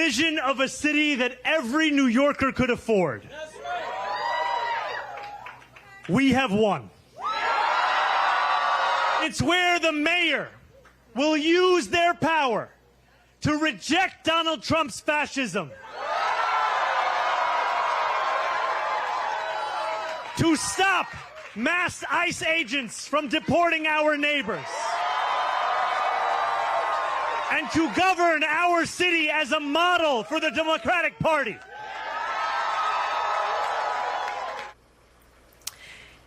vision of a city that every New Yorker could afford. We have won. It's where the mayor will use their power to reject Donald Trump's fascism, to stop mass ICE agents from deporting our neighbors, and to govern our city as a model for the Democratic Party.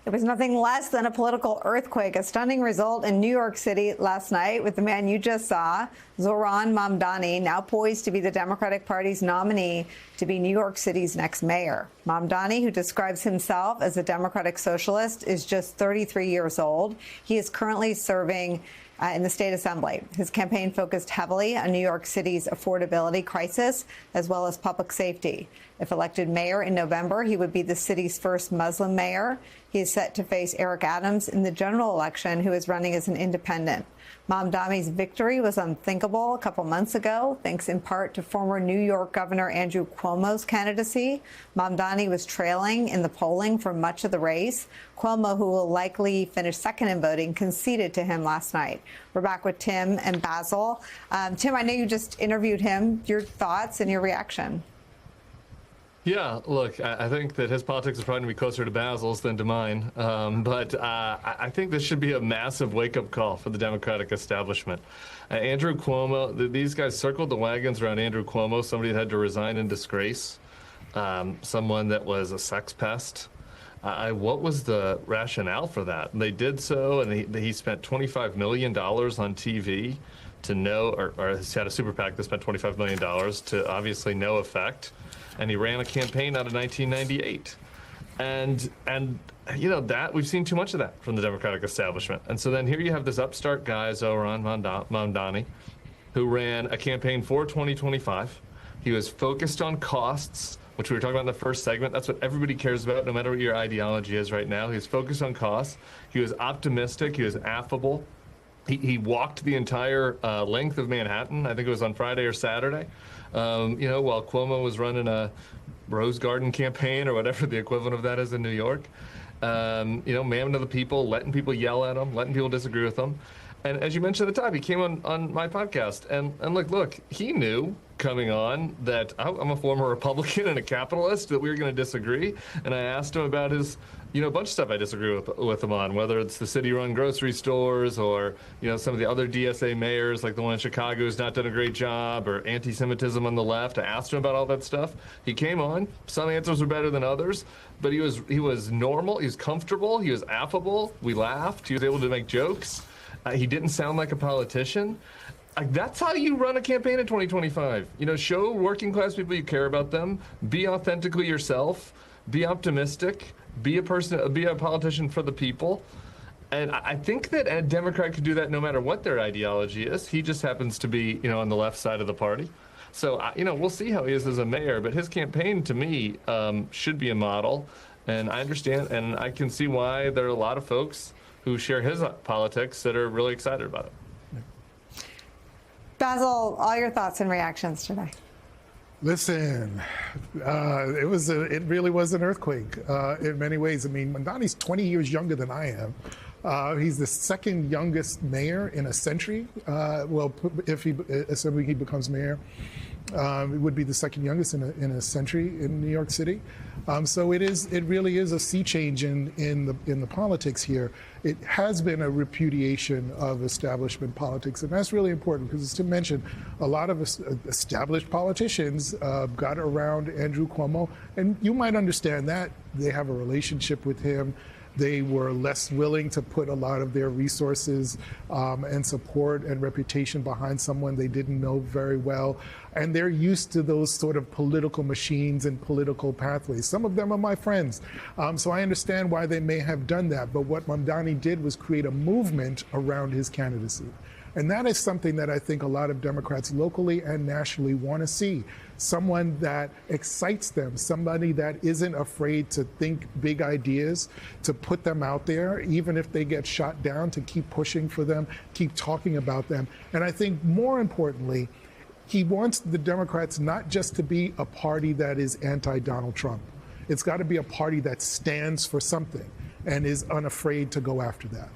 It was nothing less than a political earthquake, a stunning result in New York City last night with the man you just saw, Zohran Mamdani, now poised to be the Democratic Party's nominee to be New York City's next mayor. Mamdani, who describes himself as a democratic socialist, is just 33 years old. He is currently serving in the state assembly. His campaign focused heavily on New York City's affordability crisis, as well as public safety. If elected mayor in November, he would be the city's first Muslim mayor. He is set to face Eric Adams in the general election, who is running as an independent. Mamdani's victory was unthinkable a couple months ago, thanks in part to former New York Governor Andrew Cuomo's candidacy. Mamdani was trailing in the polling for much of the race. Cuomo, who will likely finish second in voting, conceded to him last night. We're back with Tim and Basil. Tim, I know you just interviewed him. Your thoughts and your reaction? Yeah, look, I think that his politics is probably going to be closer to Basil's than to mine. But I think this should be a massive wake-up call for the Democratic establishment. Andrew Cuomo, these guys circled the wagons around Andrew Cuomo, somebody that had to resign in disgrace, someone that was a sex pest. What was the rationale for that? They did so, and he spent $25 million on TV to or he had a super PAC that spent $25 million to obviously no effect. And he ran a campaign out of 1998. And you know, that we've seen too much of that from the Democratic establishment. And so then here you have this upstart guy, Zohran Mamdani, who ran a campaign for 2025. He was focused on costs, which we were talking about in the first segment. That's what everybody cares about, no matter what your ideology is right now. He was focused on costs. He was optimistic. He was affable. He walked the entire length of Manhattan. I think it was on Friday or Saturday. You know, while Cuomo was running a Rose Garden campaign or whatever the equivalent of that is in New York. You know, man of the people, letting people yell at him, letting people disagree with him. And as you mentioned at the time, he came on my podcast. And look, he knew coming on that I'm a former Republican and a capitalist, that we were going to disagree. And I asked him about his, you know, a bunch of stuff I disagree with him on, whether it's the city-run grocery stores or, you know, some of the other DSA mayors, like the one in Chicago who's not done a great job, or anti-Semitism on the left. I asked him about all that stuff. He came on. Some answers were better than others, but he was normal. He was comfortable. He was affable. We laughed. He was able to make jokes. He didn't sound like a politician. That's how you run a campaign in 2025. You know, show working class people you care about them. Be authentically yourself. Be optimistic. Be a politician for the people. And I think that a Democrat could do that no matter what their ideology is. He just happens to be, you know, on the left side of the party. So, you know, we'll see how he is as a mayor. But his campaign, to me, should be a model. And I understand, and I can see why there are a lot of folks who share his politics that are really excited about it. Basil, all your thoughts and reactions today. Listen, it really was an earthquake in many ways. I mean, Mamdani's 20 years younger than I am. He's the second youngest mayor in a century. Well, assuming he becomes mayor, it would be the second youngest in a century in New York City. So it really is a sea change in the politics here. It has been a repudiation of establishment politics, and that's really important because, as Tim mentioned, a lot of established politicians got around Andrew Cuomo, and you might understand that. They have a relationship with him. They were less willing to put a lot of their resources and support and reputation behind someone they didn't know very well. And they're used to those sort of political machines and political pathways. Some of them are my friends. So I understand why they may have done that. But what Mamdani did was create a movement around his candidacy. And that is something that I think a lot of Democrats locally and nationally want to see. Someone that excites them, somebody that isn't afraid to think big ideas, to put them out there, even if they get shot down, to keep pushing for them, keep talking about them. And I think more importantly, He wants the Democrats not just to be a party that is anti-Donald Trump. It's got to be a party that stands for something and is unafraid to go after that.